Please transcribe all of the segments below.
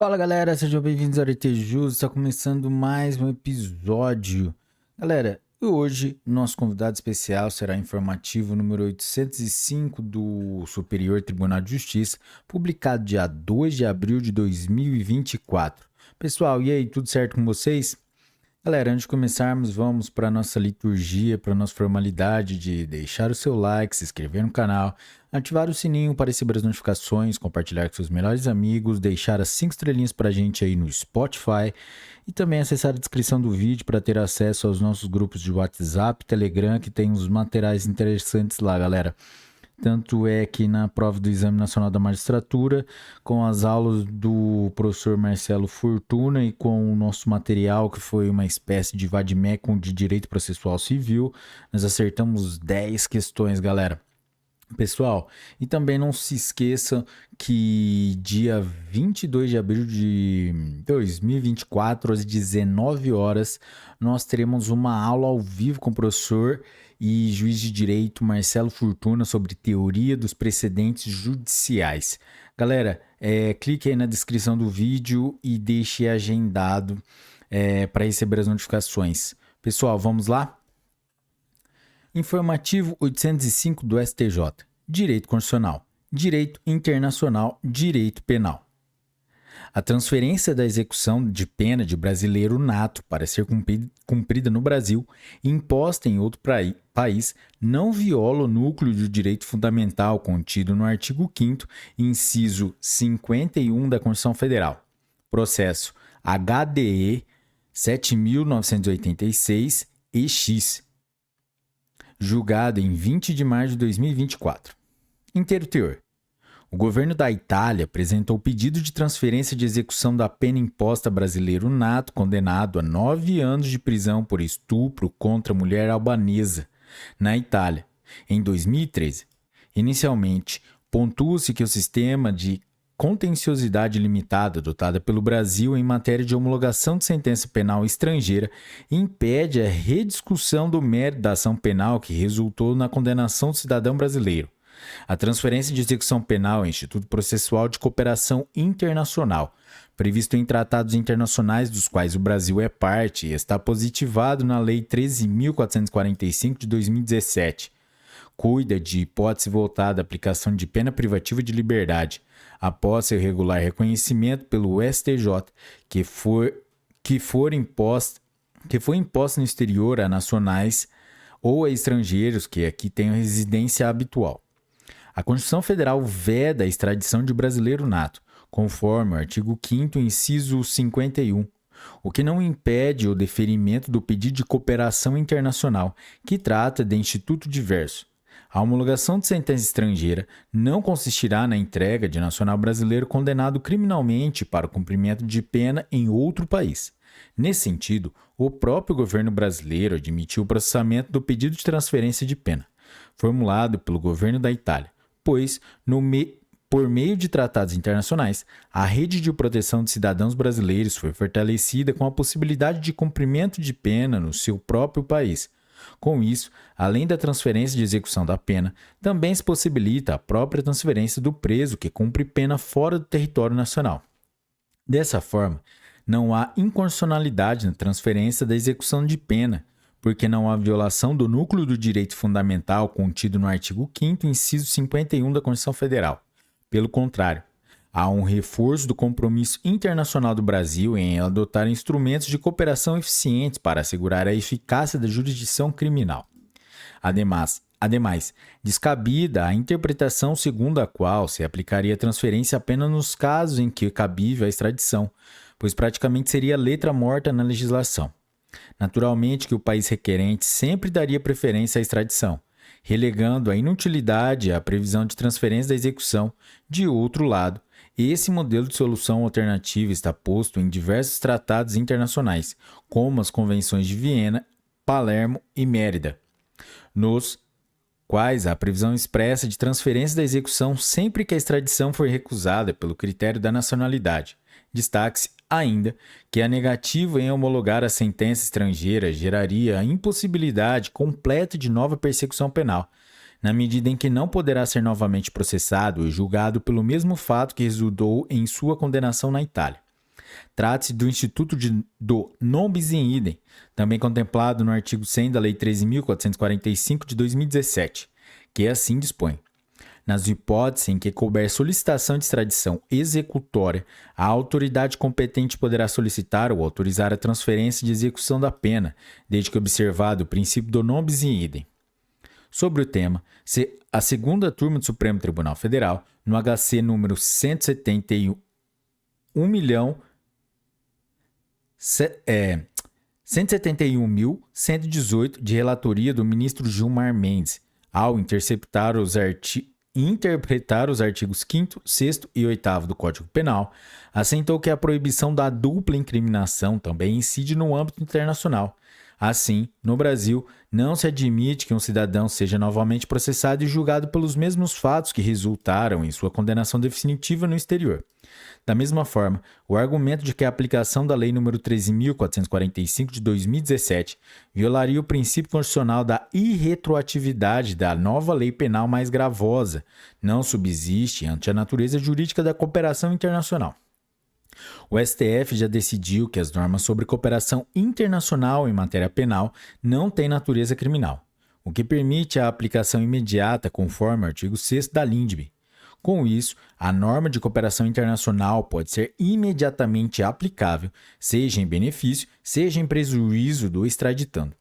Fala galera, sejam bem-vindos ao RT está começando mais um episódio. Galera, e hoje nosso convidado especial será informativo número 805 do Superior Tribunal de Justiça, publicado dia 2 de abril de 2024. Pessoal, e aí, tudo certo com vocês? Galera, antes de começarmos, vamos para a nossa liturgia, para a nossa formalidade de deixar o seu like, se inscrever no canal, ativar o sininho para receber as notificações, compartilhar com seus melhores amigos, deixar as 5 estrelinhas para a gente aí no Spotify e também acessar a descrição do vídeo para ter acesso aos nossos grupos de WhatsApp, Telegram, que tem uns materiais interessantes lá, galera. Tanto é que na prova do Exame Nacional da Magistratura, com as aulas do professor Marcelo Fortuna e com o nosso material, que foi uma espécie de vademecum de Direito Processual Civil, nós acertamos 10 questões, galera. Pessoal, e também não se esqueça que dia 22 de abril de 2024, às 19 horas, nós teremos uma aula ao vivo com o professor e juiz de direito Marcelo Fortuna sobre teoria dos precedentes judiciais. Galera, clique aí na descrição do vídeo e deixe agendado para receber as notificações. Pessoal, vamos lá? Informativo 805 do STJ. Direito Constitucional. Direito Internacional. Direito Penal. A transferência da execução de pena de brasileiro nato para ser cumprida no Brasil e imposta em outro país não viola o núcleo do direito fundamental contido no artigo 5º, inciso 51 da Constituição Federal. Processo HDE 7.986-EX, julgado em 20 de março de 2024. Inteiro teor. O governo da Itália apresentou pedido de transferência de execução da pena imposta a brasileiro nato condenado a 9 anos de prisão por estupro contra mulher albanesa, na Itália, em 2013. Inicialmente, pontua-se que o sistema de contenciosidade limitada adotada pelo Brasil em matéria de homologação de sentença penal estrangeira impede a rediscussão do mérito da ação penal que resultou na condenação do cidadão brasileiro. A transferência de execução penal é instituto processual de cooperação internacional, previsto em tratados internacionais dos quais o Brasil é parte e está positivado na Lei 13.445 de 2017. Cuida de hipótese voltada à aplicação de pena privativa de liberdade, após seu regular reconhecimento pelo STJ, que foi imposta no exterior a nacionais ou a estrangeiros que aqui tenham residência habitual. A Constituição Federal veda a extradição de brasileiro nato, conforme o artigo 5º, inciso 51, o que não impede o deferimento do pedido de cooperação internacional, que trata de instituto diverso. A homologação de sentença estrangeira não consistirá na entrega de nacional brasileiro condenado criminalmente para o cumprimento de pena em outro país. Nesse sentido, o próprio governo brasileiro admitiu o processamento do pedido de transferência de pena, formulado pelo governo da Itália, pois, por meio de tratados internacionais, a rede de proteção de cidadãos brasileiros foi fortalecida com a possibilidade de cumprimento de pena no seu próprio país. Com isso, além da transferência de execução da pena, também se possibilita a própria transferência do preso que cumpre pena fora do território nacional. Dessa forma, não há inconstitucionalidade na transferência da execução de pena, porque não há violação do núcleo do direito fundamental contido no artigo 5º, inciso 51 da Constituição Federal. Pelo contrário, há um reforço do compromisso internacional do Brasil em adotar instrumentos de cooperação eficientes para assegurar a eficácia da jurisdição criminal. Ademais, descabida a interpretação segundo a qual se aplicaria a transferência apenas nos casos em que é cabível a extradição, pois praticamente seria letra morta na legislação. Naturalmente que o país requerente sempre daria preferência à extradição, relegando a inutilidade à previsão de transferência da execução. De outro lado, esse modelo de solução alternativa está posto em diversos tratados internacionais, como as Convenções de Viena, Palermo e Mérida, nos quais há previsão expressa de transferência da execução sempre que a extradição for recusada pelo critério da nacionalidade. Destaque-se ainda que a negativa em homologar a sentença estrangeira geraria a impossibilidade completa de nova persecução penal, na medida em que não poderá ser novamente processado e julgado pelo mesmo fato que resultou em sua condenação na Itália. Trata-se do Instituto do non bis in idem, também contemplado no artigo 100 da Lei 13.445 de 2017, que assim dispõe. Nas hipóteses em que couber solicitação de extradição executória, a autoridade competente poderá solicitar ou autorizar a transferência de execução da pena, desde que observado o princípio do non bis in idem. Sobre o tema, a segunda turma do Supremo Tribunal Federal, no HC número 171.118, de relatoria do ministro Gilmar Mendes, ao interpretar os artigos 5º, 6º e 8º do Código Penal, assentou que a proibição da dupla incriminação também incide no âmbito internacional. Assim, no Brasil, não se admite que um cidadão seja novamente processado e julgado pelos mesmos fatos que resultaram em sua condenação definitiva no exterior. Da mesma forma, o argumento de que a aplicação da Lei nº 13.445 de 2017 violaria o princípio constitucional da irretroatividade da nova lei penal mais gravosa não subsiste ante a natureza jurídica da cooperação internacional. O STF já decidiu que as normas sobre cooperação internacional em matéria penal não têm natureza criminal, o que permite a aplicação imediata conforme o artigo 6º da LINDB. Com isso, a norma de cooperação internacional pode ser imediatamente aplicável, seja em benefício, seja em prejuízo do extraditando.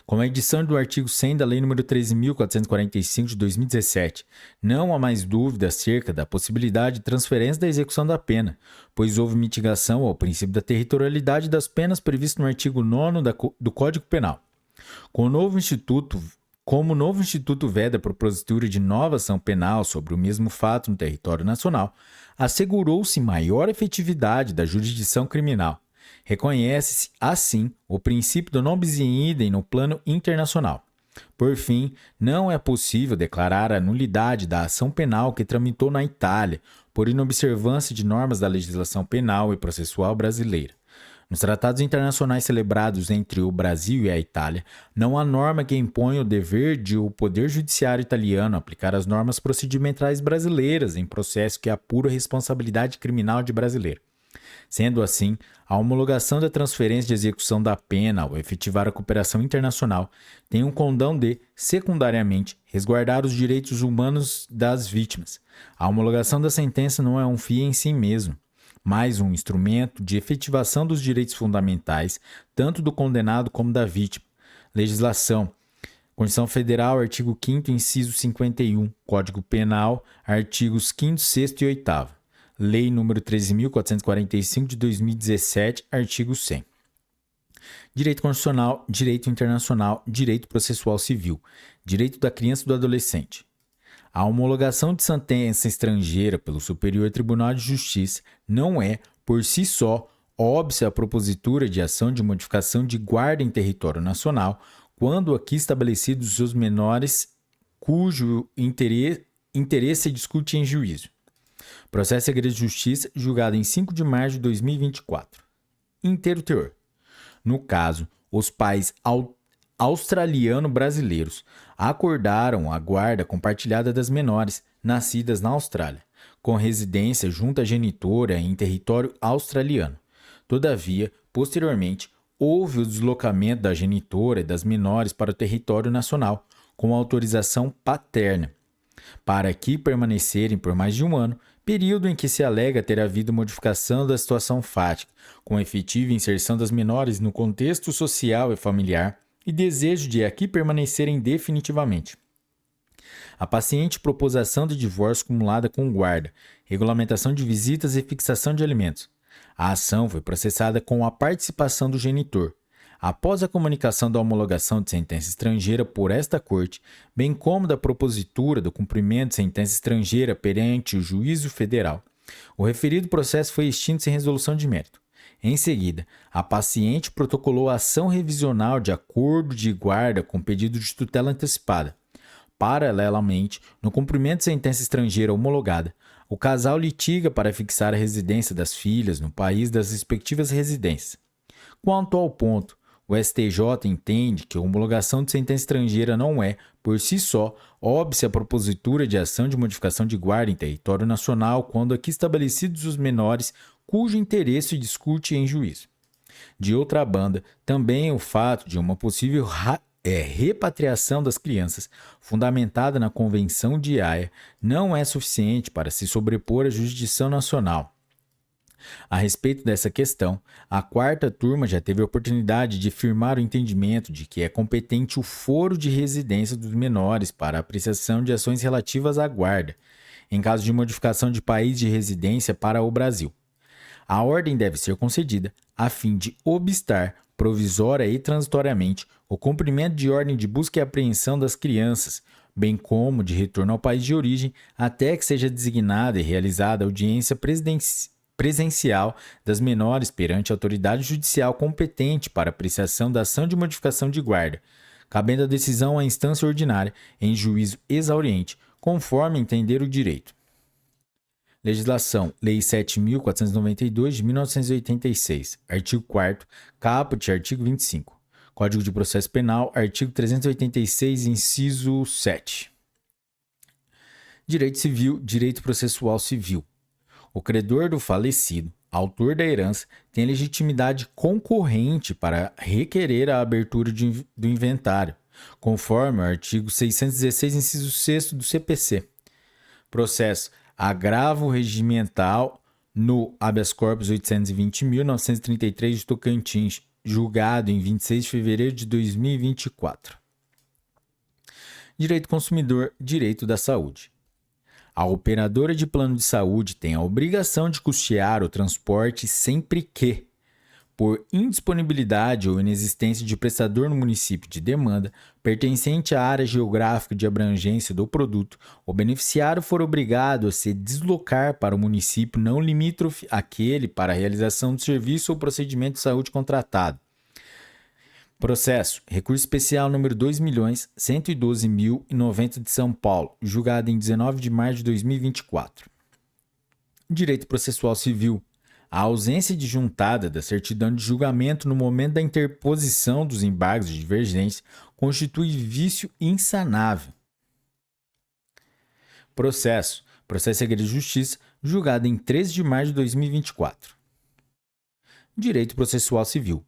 Com a edição do artigo 100 da Lei nº 13.445 de 2017, não há mais dúvida acerca da possibilidade de transferência da execução da pena, pois houve mitigação ao princípio da territorialidade das penas previsto no artigo 9º do Código Penal. Como o novo Instituto veda a propositura de nova ação penal sobre o mesmo fato no território nacional, assegurou-se maior efetividade da jurisdição criminal. Reconhece-se, assim, o princípio do non bis in idem no plano internacional. Por fim, não é possível declarar a nulidade da ação penal que tramitou na Itália por inobservância de normas da legislação penal e processual brasileira. Nos tratados internacionais celebrados entre o Brasil e a Itália, não há norma que imponha o dever de o Poder Judiciário italiano aplicar as normas procedimentais brasileiras em processo que apura a responsabilidade criminal de brasileiro. Sendo assim, a homologação da transferência de execução da pena ao efetivar a cooperação internacional tem um condão de, secundariamente, resguardar os direitos humanos das vítimas. A homologação da sentença não é um fim em si mesmo, mas um instrumento de efetivação dos direitos fundamentais, tanto do condenado como da vítima. Legislação. Constituição Federal, artigo 5º, inciso 51, Código Penal, artigos 5º, 6º e 8º. Lei nº 13.445 de 2017, artigo 100. Direito constitucional, direito internacional, direito processual civil, direito da criança e do adolescente. A homologação de sentença estrangeira pelo Superior Tribunal de Justiça não é, por si só, óbice à propositura de ação de modificação de guarda em território nacional, quando aqui estabelecidos os menores cujo interesse se discute em juízo. Processo Segredo de Justiça, julgado em 5 de março de 2024. Inteiro teor. No caso, os pais australiano-brasileiros acordaram a guarda compartilhada das menores, nascidas na Austrália, com residência junto à genitora em território australiano. Todavia, posteriormente, houve o deslocamento da genitora e das menores para o território nacional, com autorização paterna, para aqui permanecerem por mais de um ano, período em que se alega ter havido modificação da situação fática, com efetiva inserção das menores no contexto social e familiar e desejo de aqui permanecerem definitivamente. A paciente propôs ação de divórcio cumulada com guarda, regulamentação de visitas e fixação de alimentos. A ação foi processada com a participação do genitor. Após a comunicação da homologação de sentença estrangeira por esta Corte, bem como da propositura do cumprimento de sentença estrangeira perante o Juízo Federal, o referido processo foi extinto sem resolução de mérito. Em seguida, a paciente protocolou a ação revisional de acordo de guarda com pedido de tutela antecipada. Paralelamente, no cumprimento de sentença estrangeira homologada, o casal litiga para fixar a residência das filhas no país das respectivas residências. Quanto ao ponto, o STJ entende que a homologação de sentença estrangeira não é, por si só, óbice à propositura de ação de modificação de guarda em território nacional quando aqui estabelecidos os menores cujo interesse discute em juízo. De outra banda, também o fato de uma possível repatriação das crianças, fundamentada na Convenção de Haia, não é suficiente para se sobrepor à jurisdição nacional. A respeito dessa questão, a quarta turma já teve a oportunidade de firmar o entendimento de que é competente o foro de residência dos menores para a apreciação de ações relativas à guarda, em caso de modificação de país de residência para o Brasil. A ordem deve ser concedida a fim de obstar, provisória e transitoriamente, o cumprimento de ordem de busca e apreensão das crianças, bem como de retorno ao país de origem, até que seja designada e realizada audiência presencial das menores perante a autoridade judicial competente para apreciação da ação de modificação de guarda, cabendo a decisão à instância ordinária em juízo exauriente, conforme entender o direito. Legislação, Lei 7.492 de 1986, artigo 4º, caput, artigo 25. Código de Processo Penal, artigo 386, inciso 7. Direito Civil, Direito Processual Civil. O credor do falecido, autor da herança, tem legitimidade concorrente para requerer a abertura do inventário, conforme o artigo 616, inciso 6 do CPC. Processo agravo regimental no habeas corpus 820.933 de Tocantins, julgado em 26 de fevereiro de 2024. Direito consumidor, direito da saúde. A operadora de plano de saúde tem a obrigação de custear o transporte sempre que, por indisponibilidade ou inexistência de prestador no município de demanda, pertencente à área geográfica de abrangência do produto, o beneficiário for obrigado a se deslocar para o município não limítrofe àquele para a realização do serviço ou procedimento de saúde contratado. Processo. Recurso especial número 2.112.090 de São Paulo, julgado em 19 de março de 2024. Direito processual civil. A ausência de juntada da certidão de julgamento no momento da interposição dos embargos de divergência constitui vício insanável. Processo. Processo Segredo de Justiça, julgado em 13 de março de 2024. Direito processual civil.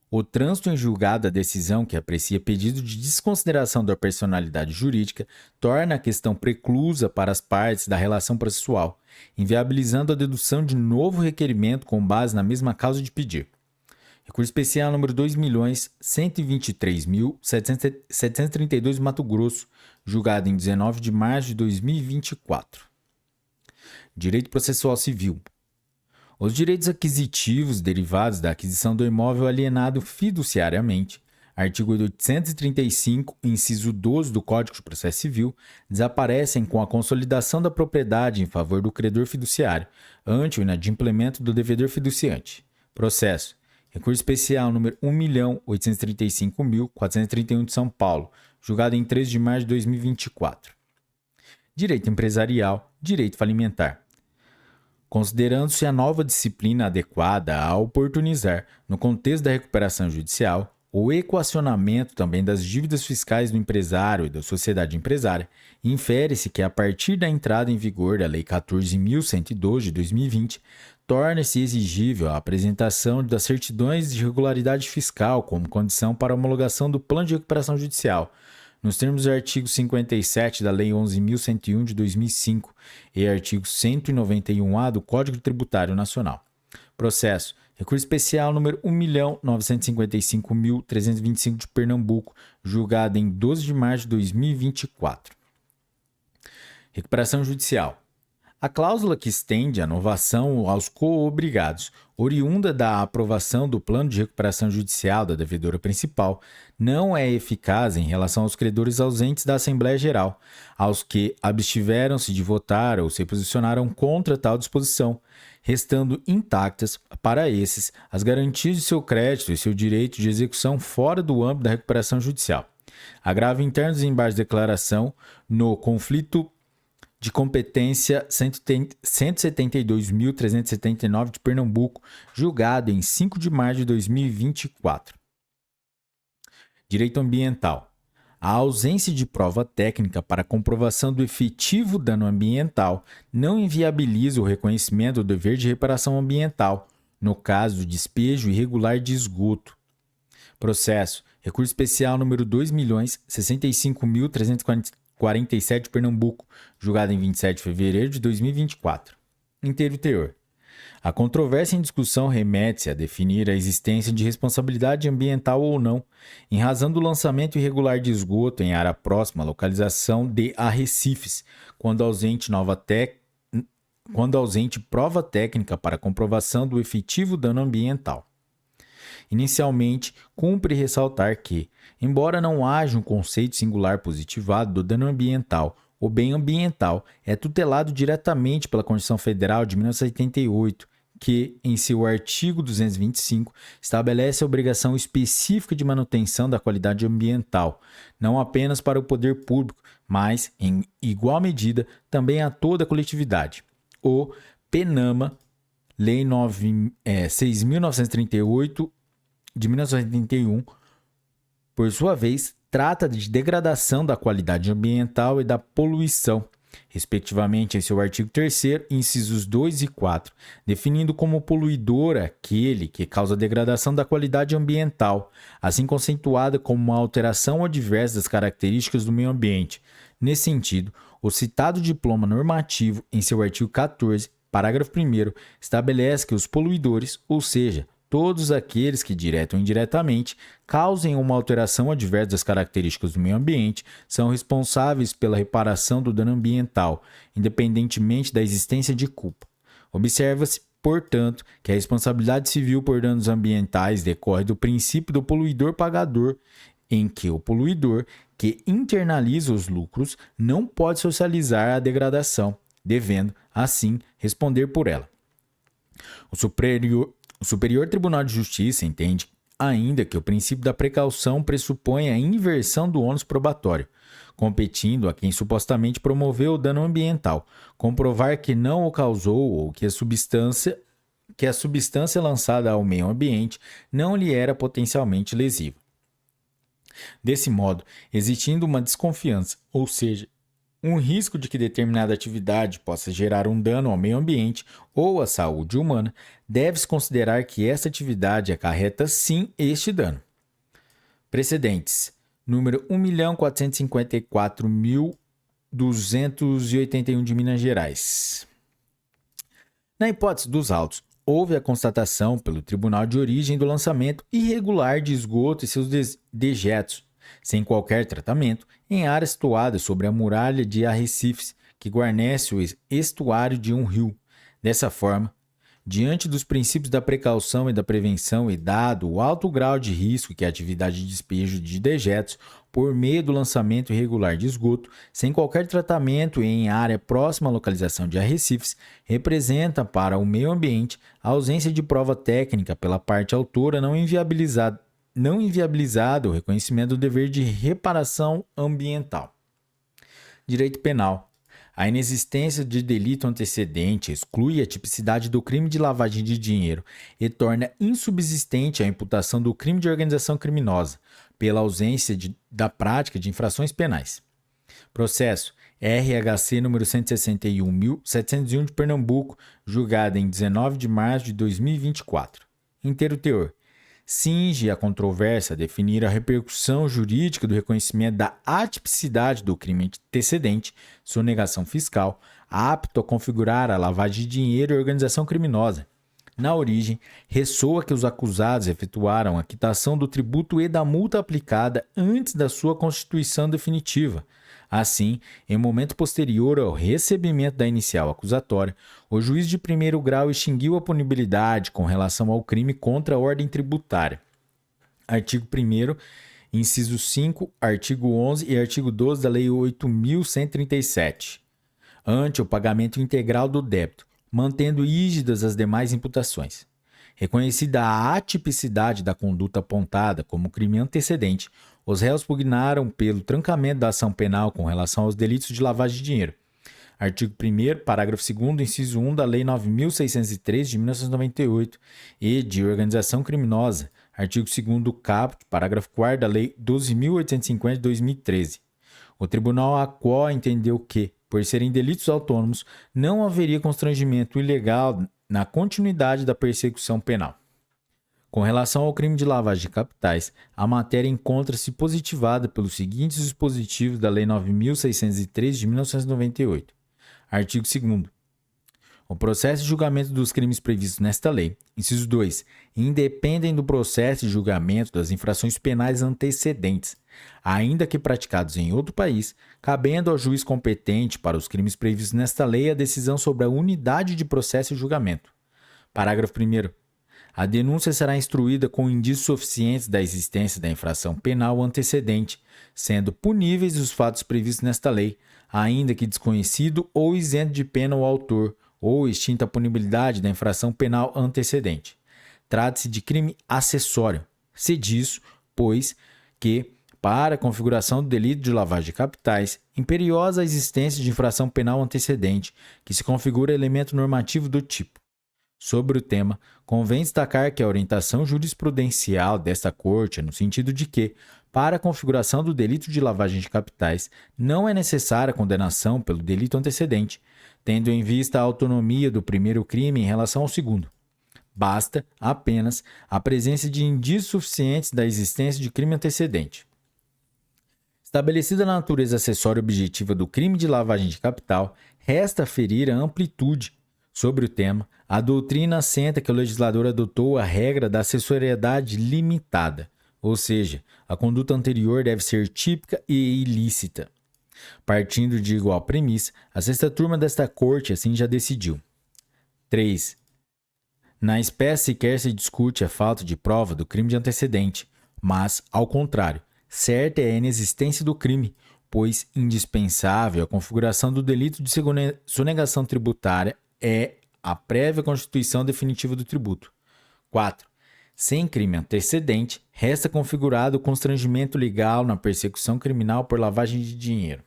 O trânsito em julgado da decisão que aprecia pedido de desconsideração da personalidade jurídica torna a questão preclusa para as partes da relação processual, inviabilizando a dedução de novo requerimento com base na mesma causa de pedir. Recurso especial número 2.123.732 Mato Grosso, julgado em 19 de março de 2024. Direito processual civil. Os direitos aquisitivos derivados da aquisição do imóvel alienado fiduciariamente, artigo 835, inciso 12 do Código de Processo Civil, desaparecem com a consolidação da propriedade em favor do credor fiduciário, ante o inadimplemento do devedor fiduciante. Processo. Recurso especial número 1.835.431 de São Paulo, julgado em 13 de março de 2024. Direito empresarial, direito falimentar. Considerando-se a nova disciplina adequada a oportunizar, no contexto da recuperação judicial, o equacionamento também das dívidas fiscais do empresário e da sociedade empresária, infere-se que, a partir da entrada em vigor da Lei 14.112 de 2020, torna-se exigível a apresentação das certidões de regularidade fiscal como condição para a homologação do plano de recuperação judicial, nos termos do artigo 57 da Lei 11.101 de 2005 e artigo 191-A do Código Tributário Nacional. Processo. Recurso especial número 1.955.325 de Pernambuco, julgado em 12 de março de 2024. Recuperação judicial. A cláusula que estende a novação aos coobrigados, oriunda da aprovação do plano de recuperação judicial da devedora principal, não é eficaz em relação aos credores ausentes da Assembleia Geral, aos que abstiveram-se de votar ou se posicionaram contra tal disposição, restando intactas, para esses, as garantias de seu crédito e seu direito de execução fora do âmbito da recuperação judicial. Agravo interno dos embargos de declaração no conflito de competência 172.379 de Pernambuco, julgado em 5 de março de 2024. Direito ambiental. A ausência de prova técnica para comprovação do efetivo dano ambiental não inviabiliza o reconhecimento do dever de reparação ambiental, no caso do despejo irregular de esgoto. Processo. Recurso especial número 2.065.347, Pernambuco, julgado em 27 de fevereiro de 2024. Inteiro teor. A controvérsia em discussão remete-se a definir a existência de responsabilidade ambiental ou não, em razão do lançamento irregular de esgoto em área próxima à localização de arrecifes, quando ausente prova técnica para comprovação do efetivo dano ambiental. Inicialmente, cumpre ressaltar que, embora não haja um conceito singular positivado do dano ambiental, o bem ambiental é tutelado diretamente pela Constituição Federal de 1988, que, em seu artigo 225, estabelece a obrigação específica de manutenção da qualidade ambiental, não apenas para o poder público, mas, em igual medida, também a toda a coletividade. O PENAMA, Lei 6.938, de 1981, por sua vez, trata de degradação da qualidade ambiental e da poluição, respectivamente em seu artigo 3º, incisos 2 e 4, definindo como poluidor aquele que causa degradação da qualidade ambiental, assim conceituada como uma alteração adversa das características do meio ambiente. Nesse sentido, o citado diploma normativo, em seu artigo 14, parágrafo 1º, estabelece que os poluidores, ou seja, todos aqueles que, direta ou indiretamente, causem uma alteração adversa das características do meio ambiente, são responsáveis pela reparação do dano ambiental, independentemente da existência de culpa. Observa-se, portanto, que a responsabilidade civil por danos ambientais decorre do princípio do poluidor-pagador, em que o poluidor, que internaliza os lucros, não pode socializar a degradação, devendo, assim, responder por ela. O Superior Tribunal de Justiça entende ainda que o princípio da precaução pressupõe a inversão do ônus probatório, competindo a quem supostamente promoveu o dano ambiental comprovar que não o causou ou que a substância lançada ao meio ambiente não lhe era potencialmente lesiva. Desse modo, existindo uma desconfiança, ou seja, um risco de que determinada atividade possa gerar um dano ao meio ambiente ou à saúde humana, deve-se considerar que essa atividade acarreta sim este dano. Precedentes. Número 1.454.281 de Minas Gerais. Na hipótese dos autos, houve a constatação pelo tribunal de origem do lançamento irregular de esgoto e seus dejetos, sem qualquer tratamento, em área situada sobre a muralha de arrecifes que guarnece o estuário de um rio. Dessa forma, diante dos princípios da precaução e da prevenção e dado o alto grau de risco que a atividade de despejo de dejetos por meio do lançamento irregular de esgoto, sem qualquer tratamento e em área próxima à localização de arrecifes, representa para o meio ambiente a ausência de prova técnica pela parte autora não inviabilizado o reconhecimento do dever de reparação ambiental. Direito penal. A inexistência de delito antecedente exclui a tipicidade do crime de lavagem de dinheiro e torna insubsistente a imputação do crime de organização criminosa, pela ausência da prática de infrações penais. Processo RHC número 161.701 de Pernambuco, julgado em 19 de março de 2024. Inteiro teor. Cinge a controvérsia a definir a repercussão jurídica do reconhecimento da atipicidade do crime antecedente, sonegação fiscal, apto a configurar a lavagem de dinheiro e organização criminosa. Na origem, ressoa que os acusados efetuaram a quitação do tributo e da multa aplicada antes da sua constituição definitiva. Assim, em momento posterior ao recebimento da inicial acusatória, o juiz de primeiro grau extinguiu a punibilidade com relação ao crime contra a ordem tributária. Artigo 1º, inciso 5, artigo 11 e artigo 12 da Lei 8.137. Ante o pagamento integral do débito, mantendo rígidas as demais imputações. Reconhecida a atipicidade da conduta apontada como crime antecedente, os réus pugnaram pelo trancamento da ação penal com relação aos delitos de lavagem de dinheiro. Artigo 1º, parágrafo 2º, inciso 1 da Lei 9.603 de 1998 e de organização criminosa. artigo 2º caput, parágrafo 4º da Lei 12.850 de 2013. O Tribunal ACO entendeu que, por serem delitos autônomos, não haveria constrangimento ilegal na continuidade da persecução penal. Com relação ao crime de lavagem de capitais, a matéria encontra-se positivada pelos seguintes dispositivos da Lei 9.603 de 1998. Artigo 2º. O processo de julgamento dos crimes previstos nesta lei, inciso 2, independem do processo de julgamento das infrações penais antecedentes, ainda que praticados em outro país, cabendo ao juiz competente para os crimes previstos nesta lei a decisão sobre a unidade de processo e julgamento. Parágrafo 1º. A denúncia será instruída com indícios suficientes da existência da infração penal antecedente, sendo puníveis os fatos previstos nesta lei, ainda que desconhecido ou isento de pena o autor, ou extinta a punibilidade da infração penal antecedente. Trata-se de crime acessório. Se diz, pois, que, para a configuração do delito de lavagem de capitais, imperiosa a existência de infração penal antecedente, que se configura elemento normativo do tipo. Sobre o tema, convém destacar que a orientação jurisprudencial desta Corte é no sentido de que, para a configuração do delito de lavagem de capitais, não é necessária a condenação pelo delito antecedente, tendo em vista a autonomia do primeiro crime em relação ao segundo. Basta, apenas, a presença de indícios suficientes da existência de crime antecedente. Estabelecida a natureza acessória objetiva do crime de lavagem de capital, resta aferir a amplitude. Sobre o tema, a doutrina assenta que o legislador adotou a regra da acessoriedade limitada, ou seja, a conduta anterior deve ser típica e ilícita. Partindo de igual premissa, a sexta turma desta Corte assim já decidiu. 3. Na espécie sequer se discute a falta de prova do crime de antecedente, mas, ao contrário, certa é a inexistência do crime, pois indispensável a configuração do delito de sonegação tributária é a prévia constituição definitiva do tributo. 4. Sem crime antecedente, resta configurado o constrangimento legal na persecução criminal por lavagem de dinheiro.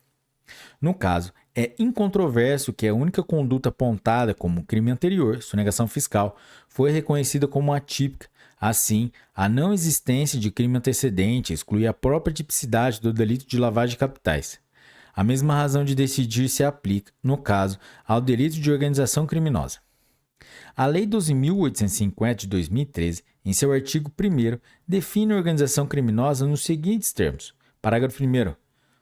No caso, é incontroverso que a única conduta apontada como crime anterior, sonegação fiscal, foi reconhecida como atípica. Assim, a não existência de crime antecedente exclui a própria tipicidade do delito de lavagem de capitais. A mesma razão de decidir se aplica, no caso, ao delito de organização criminosa. A Lei 12.850 de 2013, em seu artigo 1º, define a organização criminosa nos seguintes termos. Parágrafo 1º.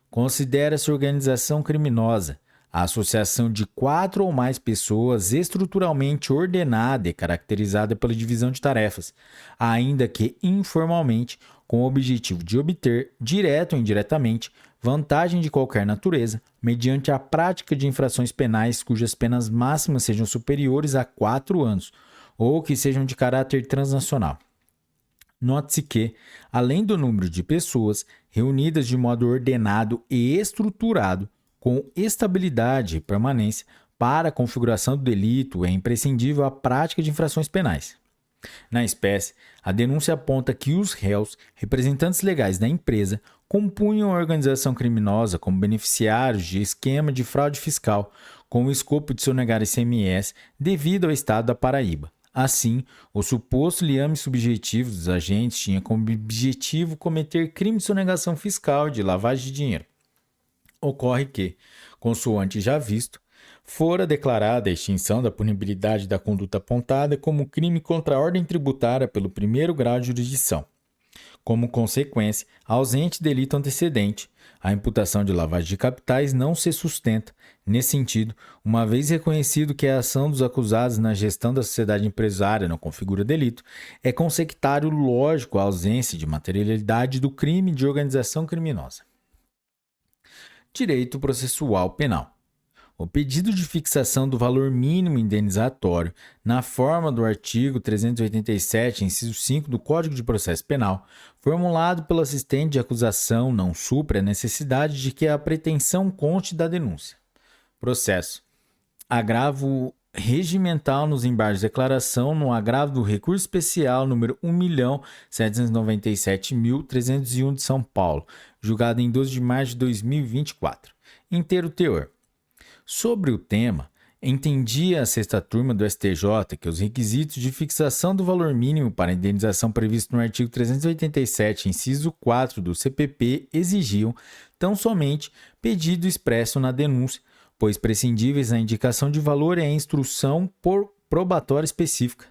Considera-se organização criminosa a associação de 4 ou mais pessoas estruturalmente ordenada e caracterizada pela divisão de tarefas, ainda que informalmente, com o objetivo de obter, direto ou indiretamente, vantagem de qualquer natureza, mediante a prática de infrações penais cujas penas máximas sejam superiores a 4 anos, ou que sejam de caráter transnacional. Note-se que, além do número de pessoas reunidas de modo ordenado e estruturado, com estabilidade e permanência, para a configuração do delito é imprescindível a prática de infrações penais. Na espécie, a denúncia aponta que os réus, representantes legais da empresa, compunham a organização criminosa como beneficiários de esquema de fraude fiscal, com o escopo de sonegar ICMS devido ao estado da Paraíba. Assim, o suposto liame subjetivo dos agentes tinha como objetivo cometer crime de sonegação fiscal e de lavagem de dinheiro. Ocorre que, consoante já visto, fora declarada a extinção da punibilidade da conduta apontada como crime contra a ordem tributária pelo primeiro grau de jurisdição. Como consequência, ausente delito antecedente, a imputação de lavagem de capitais não se sustenta. Nesse sentido, uma vez reconhecido que a ação dos acusados na gestão da sociedade empresária não configura delito, é consectário lógico a ausência de materialidade do crime de organização criminosa. Direito processual penal. O pedido de fixação do valor mínimo indenizatório, na forma do artigo 387, inciso 5 do Código de Processo Penal, formulado pelo assistente de acusação, não supre a necessidade de que a pretensão conste da denúncia. Processo. Agravo regimental nos embargos de declaração no agravo do recurso especial número 1.797.301 de São Paulo, julgado em 12 de março de 2024. Inteiro teor. Sobre o tema, Entendia a sexta turma do STJ que os requisitos de fixação do valor mínimo para a indenização previsto no artigo 387, inciso 4 do CPP exigiam tão somente pedido expresso na denúncia, pois prescindíveis a indicação de valor e a instrução probatória específica.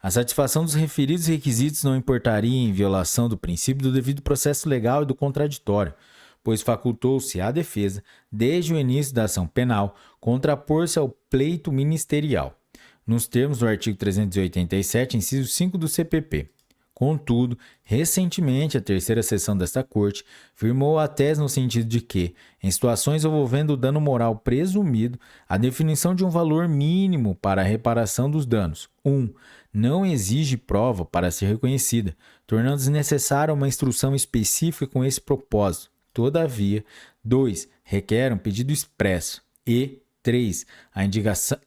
A satisfação dos referidos requisitos não importaria em violação do princípio do devido processo legal e do contraditório, pois facultou-se à defesa, desde o início da ação penal, contrapor-se ao pleito ministerial, nos termos do artigo 387, inciso 5 do CPP. Contudo, recentemente, a terceira sessão desta Corte firmou a tese no sentido de que, em situações envolvendo o dano moral presumido, a definição de um valor mínimo para a reparação dos danos, 1. Não exige prova para ser reconhecida, tornando-se necessária uma instrução específica com esse propósito. Todavia, 2. Requer um pedido expresso e 3. A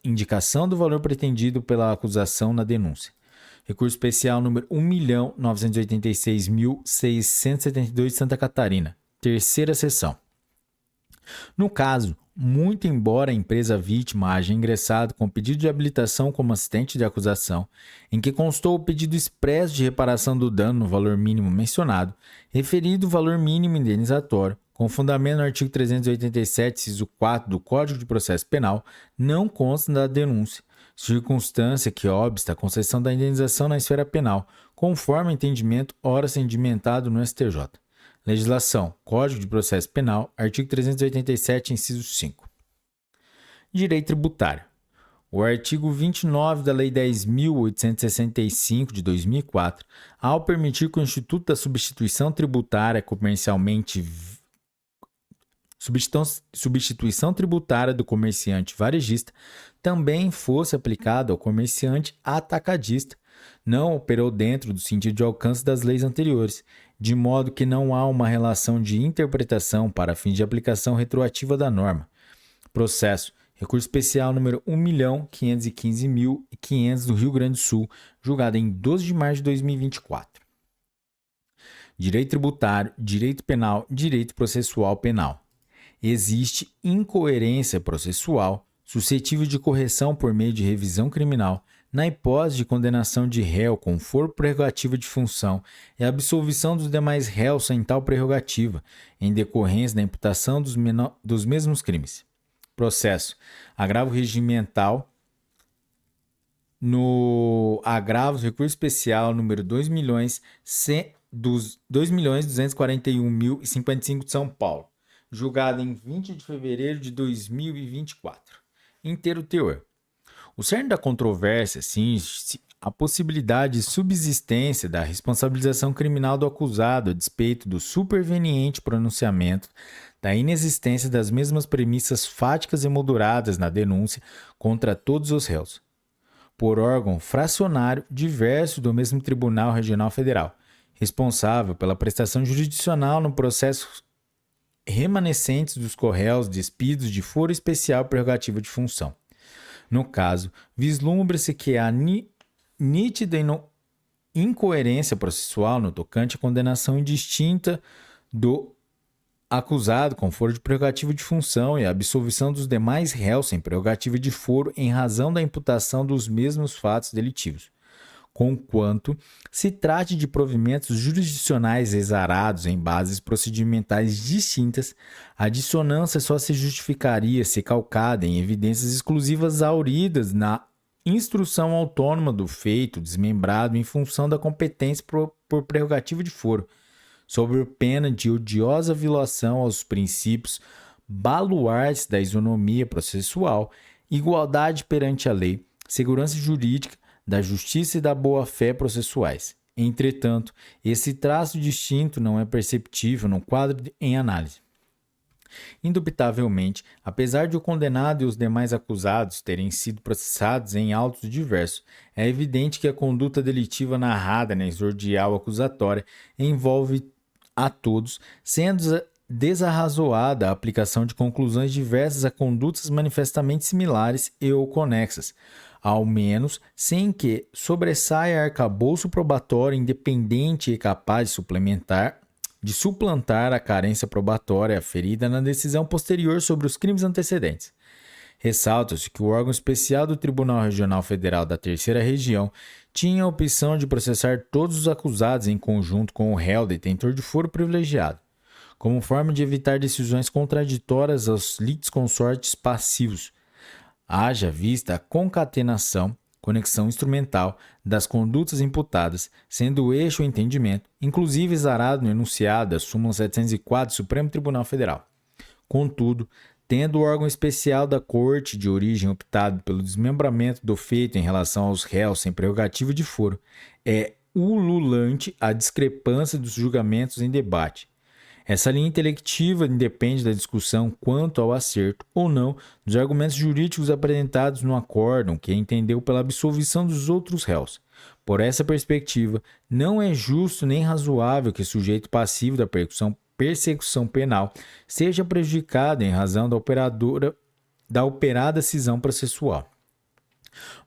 indicação do valor pretendido pela acusação na denúncia. Recurso especial número 1.986.672 de Santa Catarina. Terceira sessão. No caso, muito embora a empresa vítima haja ingressado com pedido de habilitação como assistente de acusação, em que constou o pedido expresso de reparação do dano no valor mínimo mencionado, referido o valor mínimo indenizatório, com fundamento no artigo 387, inciso 4 do Código de Processo Penal, não consta da denúncia, circunstância que obsta a concessão da indenização na esfera penal, conforme o entendimento ora sedimentado no STJ. Legislação, Código de Processo Penal, artigo 387, inciso 5. Direito tributário. O artigo 29 da Lei 10.865 de 2004, ao permitir que o Instituto da Substituição Tributária substituição tributária do comerciante varejista também fosse aplicado ao comerciante atacadista, não operou dentro do sentido de alcance das leis anteriores, de modo que não há uma relação de interpretação para fins de aplicação retroativa da norma. Processo. Recurso especial número 1.515.500 do Rio Grande do Sul, julgado em 12 de março de 2024. Direito tributário, direito penal, direito processual penal. Existe incoerência processual suscetível de correção por meio de revisão criminal na hipótese de condenação de réu com foro prerrogativa de função e absolvição dos demais réus sem tal prerrogativa, em decorrência da imputação dos mesmos crimes. Processo. Agravo regimental no agravo recurso especial número 2.241.055 de São Paulo, julgado em 20 de fevereiro de 2024. Inteiro teor. O cerne da controvérsia cinge a possibilidade de subsistência da responsabilização criminal do acusado a despeito do superveniente pronunciamento da inexistência das mesmas premissas fáticas emolduradas na denúncia contra todos os réus, por órgão fracionário diverso do mesmo Tribunal Regional Federal, responsável pela prestação jurisdicional no processo remanescentes dos corréus despidos de foro especial prerrogativa de função. No caso, vislumbra-se que há nítida incoerência processual no tocante à condenação indistinta do acusado com foro de prerrogativa de função e a absolvição dos demais réus sem prerrogativa de foro em razão da imputação dos mesmos fatos delitivos, conquanto se trate de provimentos jurisdicionais exarados em bases procedimentais distintas, a dissonância só se justificaria se calcada em evidências exclusivas auridas na instrução autônoma do feito desmembrado em função da competência por prerrogativa de foro, sob pena de odiosa violação aos princípios baluartes da isonomia processual, igualdade perante a lei, segurança jurídica, da justiça e da boa-fé processuais. Entretanto, esse traço distinto não é perceptível no quadro em análise. Indubitavelmente, apesar de o condenado e os demais acusados terem sido processados em autos diversos, é evidente que a conduta delitiva narrada na exordial acusatória envolve a todos, sendo desarrazoada a aplicação de conclusões diversas a condutas manifestamente similares e ou conexas, ao menos sem que sobressaia arcabouço probatório independente e capaz de suplantar a carência probatória aferida na decisão posterior sobre os crimes antecedentes. Ressalta-se que o órgão especial do Tribunal Regional Federal da Terceira Região tinha a opção de processar todos os acusados em conjunto com o réu detentor de foro privilegiado, como forma de evitar decisões contraditórias aos litisconsortes passivos. Haja vista a concatenação, conexão instrumental das condutas imputadas, sendo o eixo o entendimento, inclusive exarado no enunciado da súmula 704 do Supremo Tribunal Federal. Contudo, tendo o órgão especial da Corte de origem optado pelo desmembramento do feito em relação aos réus sem prerrogativa de foro, é ululante a discrepância dos julgamentos em debate. Essa linha intelectiva independe da discussão quanto ao acerto ou não dos argumentos jurídicos apresentados no acórdão que entendeu pela absolvição dos outros réus. Por essa perspectiva, não é justo nem razoável que o sujeito passivo da persecução penal seja prejudicado em razão da operada cisão processual.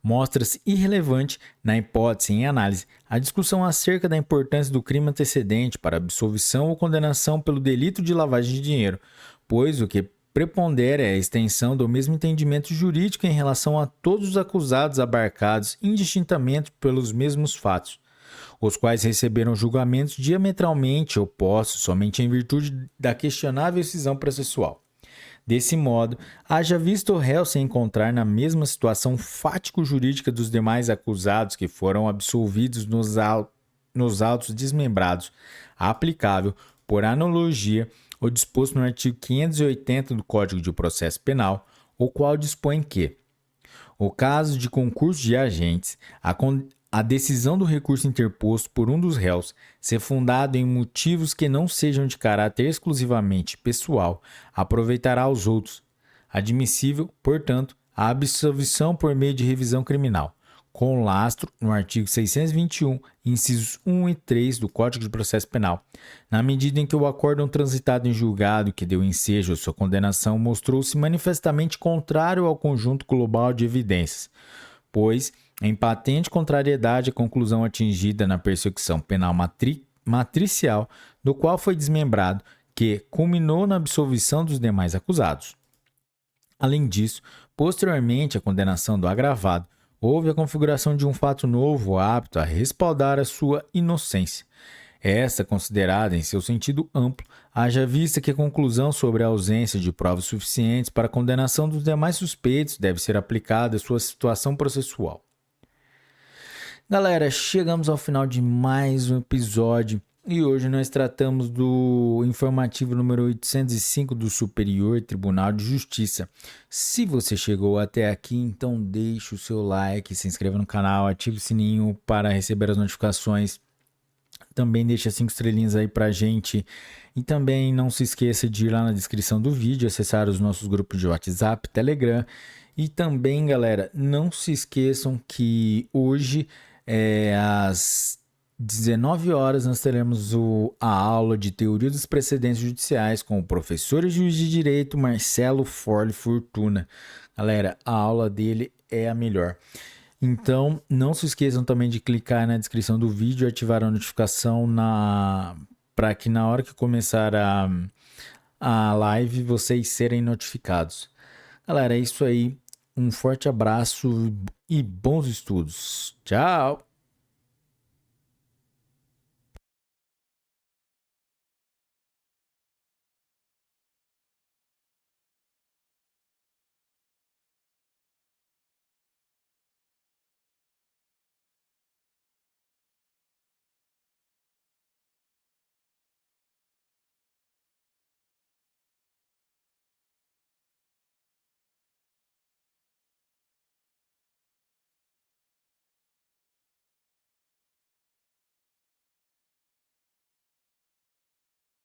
Mostra-se irrelevante, na hipótese em análise, a discussão acerca da importância do crime antecedente para absolvição ou condenação pelo delito de lavagem de dinheiro, pois o que prepondera é a extensão do mesmo entendimento jurídico em relação a todos os acusados abarcados indistintamente pelos mesmos fatos, os quais receberam julgamentos diametralmente opostos somente em virtude da questionável cisão processual. Desse modo, haja visto o réu se encontrar na mesma situação fático-jurídica dos demais acusados que foram absolvidos nos autos desmembrados, aplicável, por analogia, o disposto no artigo 580 do Código de Processo Penal, o qual dispõe que, o caso de concurso de agentes, a decisão do recurso interposto por um dos réus ser fundado em motivos que não sejam de caráter exclusivamente pessoal, aproveitará aos outros. Admissível, portanto, a absolvição por meio de revisão criminal, com lastro no artigo 621, incisos 1 e 3 do Código de Processo Penal, na medida em que o acórdão transitado em julgado que deu ensejo à sua condenação mostrou-se manifestamente contrário ao conjunto global de evidências, pois, em patente contrariedade à conclusão atingida na persecução penal matricial, do qual foi desmembrado, que culminou na absolvição dos demais acusados. Além disso, posteriormente à condenação do agravado, houve a configuração de um fato novo apto a respaldar a sua inocência. Esta considerada em seu sentido amplo, haja vista que a conclusão sobre a ausência de provas suficientes para a condenação dos demais suspeitos deve ser aplicada à sua situação processual. Galera, chegamos ao final de mais um episódio e hoje nós tratamos do informativo número 805 do Superior Tribunal de Justiça. Se você chegou até aqui, então deixe o seu like, se inscreva no canal, ative o sininho para receber as notificações. Também deixa 5 estrelinhas aí pra gente. E também não se esqueça de ir lá na descrição do vídeo, acessar os nossos grupos de WhatsApp, Telegram. E também, galera, não se esqueçam que hoje, às 19 horas, nós teremos a aula de Teoria dos Precedentes Judiciais com o professor e juiz de Direito Marcelo Forle Fortuna. Galera, a aula dele é a melhor. Então, não se esqueçam também de clicar na descrição do vídeo e ativar a notificação para que na hora que começar a live vocês serem notificados. Galera, é isso aí. Um forte abraço e bons estudos. Tchau!